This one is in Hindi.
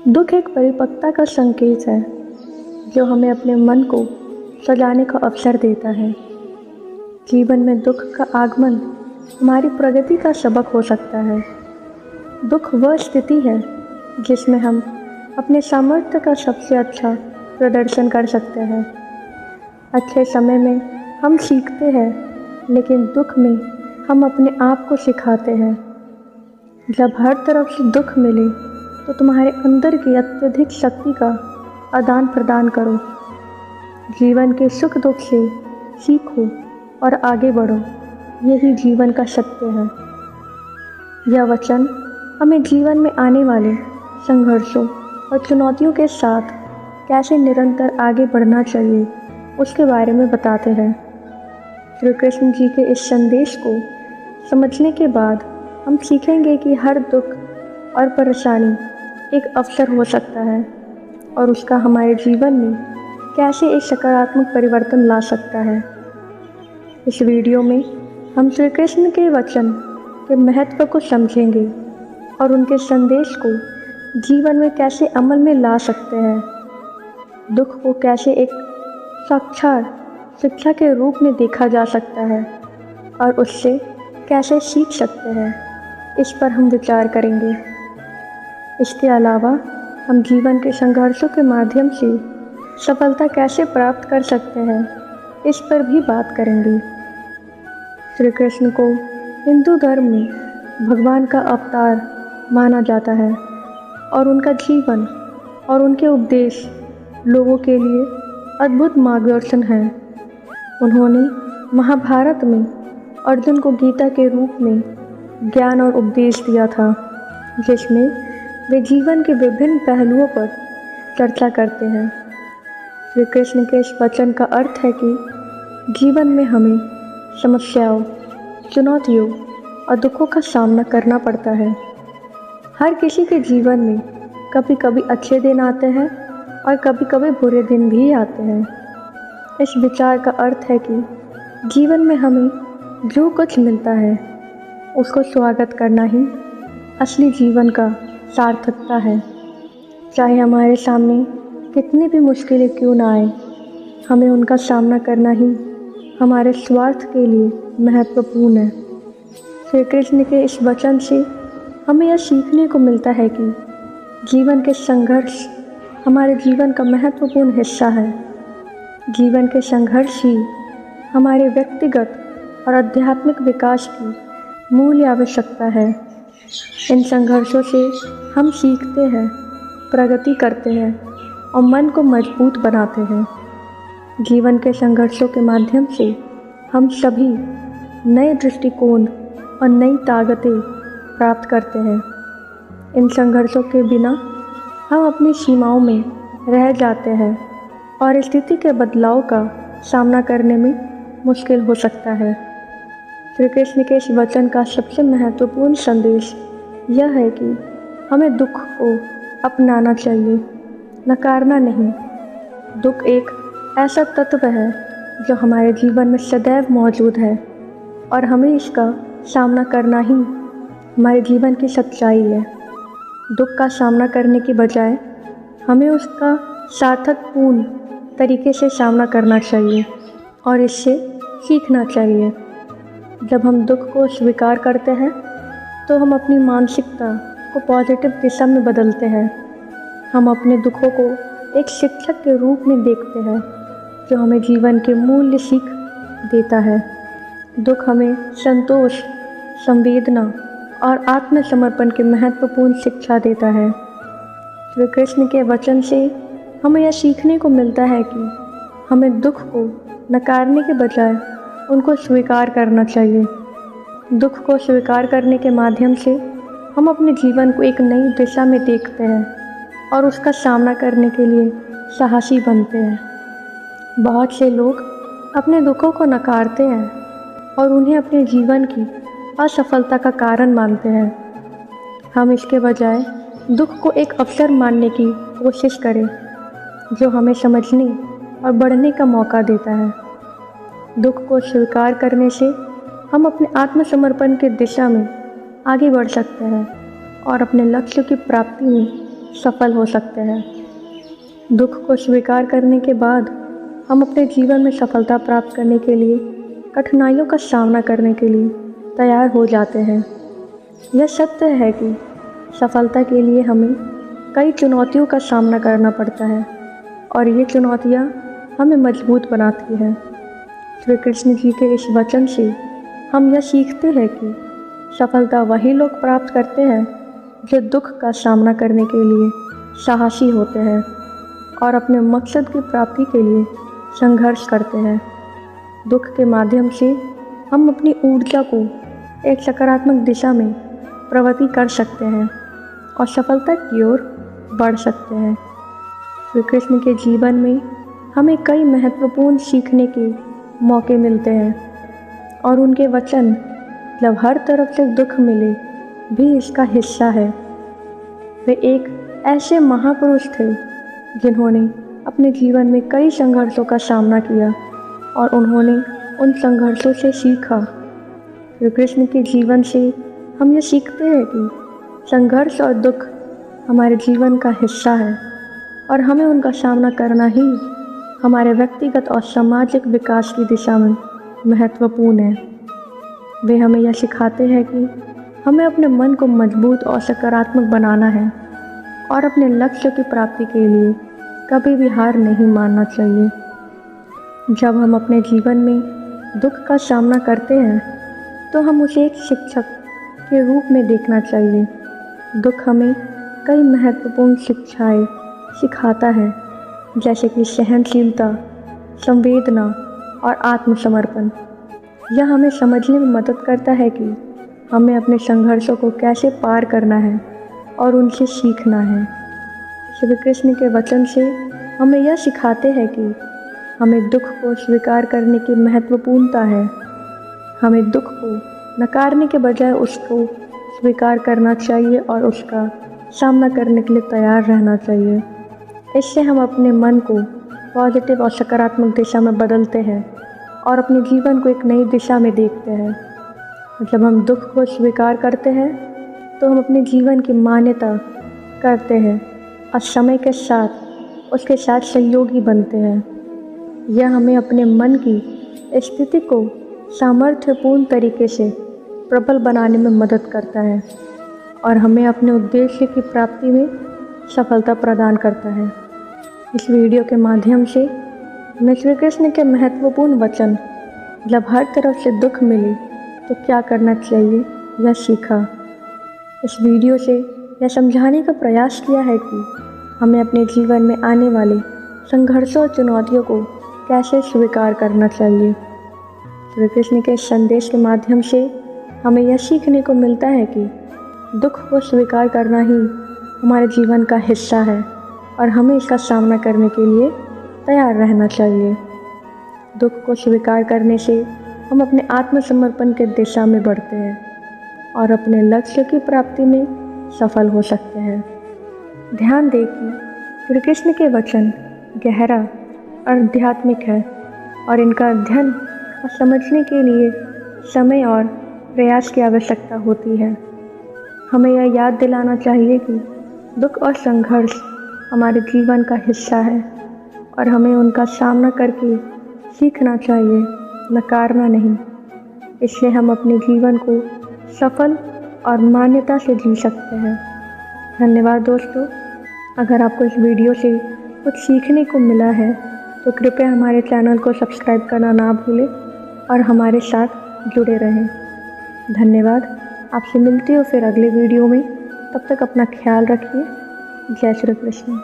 दुख एक परिपक्वता का संकेत है जो हमें अपने मन को सजाने का अवसर देता है। जीवन में दुख का आगमन हमारी प्रगति का सबक हो सकता है। दुख वह स्थिति है जिसमें हम अपने सामर्थ्य का सबसे अच्छा प्रदर्शन कर सकते हैं। अच्छे समय में हम सीखते हैं, लेकिन दुख में हम अपने आप को सिखाते हैं। जब हर तरफ से दुख मिले तो तुम्हारे अंदर की अत्यधिक शक्ति का आदान प्रदान करो। जीवन के सुख दुख से सीखो और आगे बढ़ो। यही जीवन का सत्य है। यह वचन हमें जीवन में आने वाले संघर्षों और चुनौतियों के साथ कैसे निरंतर आगे बढ़ना चाहिए उसके बारे में बताते हैं। श्री कृष्ण जी के इस संदेश को समझने के बाद हम सीखेंगे कि हर दुख और परेशानी एक अवसर हो सकता है और उसका हमारे जीवन में कैसे एक सकारात्मक परिवर्तन ला सकता है। इस वीडियो में हम श्री कृष्ण के वचन के महत्व को समझेंगे और उनके संदेश को जीवन में कैसे अमल में ला सकते हैं। दुख को कैसे एक साक्षात शिक्षा के रूप में देखा जा सकता है और उससे कैसे सीख सकते हैं, इस पर हम विचार करेंगे। इसके अलावा हम जीवन के संघर्षों के माध्यम से सफलता कैसे प्राप्त कर सकते हैं, इस पर भी बात करेंगे। श्री कृष्ण को हिंदू धर्म में भगवान का अवतार माना जाता है और उनका जीवन और उनके उपदेश लोगों के लिए अद्भुत मार्गदर्शन है। उन्होंने महाभारत में अर्जुन को गीता के रूप में ज्ञान और उपदेश दिया था, जिसमें वे जीवन के विभिन्न पहलुओं पर चर्चा करते हैं। श्री कृष्ण के इस वचन का अर्थ है कि जीवन में हमें समस्याओं, चुनौतियों और दुखों का सामना करना पड़ता है। हर किसी के जीवन में कभी कभी अच्छे दिन आते हैं और कभी कभी बुरे दिन भी आते हैं। इस विचार का अर्थ है कि जीवन में हमें जो कुछ मिलता है उसको स्वागत करना ही असली जीवन का सार्थकता है। चाहे हमारे सामने कितनी भी मुश्किलें क्यों ना आए, हमें उनका सामना करना ही हमारे स्वार्थ के लिए महत्वपूर्ण है। श्री कृष्ण के इस वचन से हमें यह सीखने को मिलता है कि जीवन के संघर्ष हमारे जीवन का महत्वपूर्ण हिस्सा है। जीवन के संघर्ष ही हमारे व्यक्तिगत और आध्यात्मिक विकास की मूल आवश्यकता है। इन संघर्षों से हम सीखते हैं, प्रगति करते हैं और मन को मजबूत बनाते हैं। जीवन के संघर्षों के माध्यम से हम सभी नए दृष्टिकोण और नई ताकतें प्राप्त करते हैं। इन संघर्षों के बिना हम अपनी सीमाओं में रह जाते हैं और स्थिति के बदलाव का सामना करने में मुश्किल हो सकता है। श्री कृष्ण के इस वचन का सबसे महत्वपूर्ण संदेश यह है कि हमें दुख को अपनाना चाहिए, नकारना नहीं। दुख एक ऐसा तत्व है जो हमारे जीवन में सदैव मौजूद है और हमें इसका सामना करना ही हमारे जीवन की सच्चाई है। दुख का सामना करने की बजाय हमें उसका सार्थकपूर्ण तरीके से सामना करना चाहिए और इससे सीखना चाहिए। जब हम दुख को स्वीकार करते हैं तो हम अपनी मानसिकता को पॉजिटिव दिशा में बदलते हैं। हम अपने दुखों को एक शिक्षक के रूप में देखते हैं जो हमें जीवन के मूल्य सीख देता है। दुख हमें संतोष, संवेदना और आत्मसमर्पण की महत्वपूर्ण शिक्षा देता है। श्री कृष्ण के वचन से हमें यह सीखने को मिलता है कि हमें दुख को नकारने के बजाय उनको स्वीकार करना चाहिए। दुख को स्वीकार करने के माध्यम से हम अपने जीवन को एक नई दिशा में देखते हैं और उसका सामना करने के लिए साहसी बनते हैं। बहुत से लोग अपने दुखों को नकारते हैं और उन्हें अपने जीवन की असफलता का कारण मानते हैं। हम इसके बजाय दुख को एक अवसर मानने की कोशिश करें जो हमें समझने और बढ़ने का मौका देता है। दुख को स्वीकार करने से हम अपने आत्मसमर्पण की दिशा में आगे बढ़ सकते हैं और अपने लक्ष्य की प्राप्ति में सफल हो सकते हैं। दुख को स्वीकार करने के बाद हम अपने जीवन में सफलता प्राप्त करने के लिए कठिनाइयों का सामना करने के लिए तैयार हो जाते हैं। यह सत्य है कि सफलता के लिए हमें कई चुनौतियों का सामना करना पड़ता है और ये चुनौतियाँ हमें मजबूत बनाती हैं। श्री कृष्ण जी के इस वचन से हम यह सीखते हैं कि सफलता वही लोग प्राप्त करते हैं जो दुख का सामना करने के लिए साहसी होते हैं और अपने मकसद की प्राप्ति के लिए संघर्ष करते हैं। दुख के माध्यम से हम अपनी ऊर्जा को एक सकारात्मक दिशा में प्रगति कर सकते हैं और सफलता की ओर बढ़ सकते हैं। श्री कृष्ण के जीवन में हमें कई महत्वपूर्ण सीखने के मौके मिलते हैं और उनके वचन जब हर तरफ से दुख मिले भी इसका हिस्सा है। वे एक ऐसे महापुरुष थे जिन्होंने अपने जीवन में कई संघर्षों का सामना किया और उन्होंने उन संघर्षों से सीखा। श्री कृष्ण के जीवन से हम ये सीखते हैं कि संघर्ष और दुख हमारे जीवन का हिस्सा है और हमें उनका सामना करना ही हमारे व्यक्तिगत और सामाजिक विकास की दिशा में महत्वपूर्ण है। वे हमें यह सिखाते हैं कि हमें अपने मन को मजबूत और सकारात्मक बनाना है और अपने लक्ष्य की प्राप्ति के लिए कभी भी हार नहीं मानना चाहिए। जब हम अपने जीवन में दुख का सामना करते हैं तो हम उसे एक शिक्षक के रूप में देखना चाहिए। दुख हमें कई महत्वपूर्ण शिक्षाएं सिखाता है, जैसे कि सहनशीलता, संवेदना और आत्मसमर्पण। यह हमें समझने में मदद करता है कि हमें अपने संघर्षों को कैसे पार करना है और उनसे सीखना है। श्री कृष्ण के वचन से हमें यह सिखाते हैं कि हमें दुख को स्वीकार करने की महत्वपूर्णता है। हमें दुख को नकारने के बजाय उसको स्वीकार करना चाहिए और उसका सामना करने के लिए तैयार रहना चाहिए। इससे हम अपने मन को पॉजिटिव और सकारात्मक दिशा में बदलते हैं और अपने जीवन को एक नई दिशा में देखते हैं। जब हम दुख को स्वीकार करते हैं तो हम अपने जीवन की मान्यता करते हैं और समय के साथ उसके साथ सहयोगी बनते हैं। यह हमें अपने मन की स्थिति को सामर्थ्यपूर्ण तरीके से प्रबल बनाने में मदद करता है और हमें अपने उद्देश्य की प्राप्ति में सफलता प्रदान करता है। इस वीडियो के माध्यम से मैं श्री कृष्ण के महत्वपूर्ण वचन जब हर तरफ से दुख मिले तो क्या करना चाहिए यह सीखा। इस वीडियो से यह समझाने का प्रयास किया है कि हमें अपने जीवन में आने वाले संघर्षों और चुनौतियों को कैसे स्वीकार करना चाहिए। श्री कृष्ण के संदेश के माध्यम से हमें यह सीखने को मिलता है कि दुख को स्वीकार करना ही हमारे जीवन का हिस्सा है और हमें इसका सामना करने के लिए तैयार रहना चाहिए। दुख को स्वीकार करने से हम अपने आत्मसमर्पण के दिशा में बढ़ते हैं और अपने लक्ष्य की प्राप्ति में सफल हो सकते हैं। ध्यान दें कि श्री कृष्ण के वचन गहरा और आध्यात्मिक है और इनका अध्ययन और समझने के लिए समय और प्रयास की आवश्यकता होती है। हमें यह याद दिलाना चाहिए कि दुख और संघर्ष हमारे जीवन का हिस्सा है और हमें उनका सामना करके सीखना चाहिए, नकारना नहीं। इससे हम अपने जीवन को सफल और मान्यता से जी सकते हैं। धन्यवाद दोस्तों। अगर आपको इस वीडियो से कुछ सीखने को मिला है तो कृपया हमारे चैनल को सब्सक्राइब करना ना भूलें और हमारे साथ जुड़े रहें। धन्यवाद। आपसे मिलती हूँ फिर अगले वीडियो में। तब तक अपना ख्याल रखिए। जय श्री कृष्ण।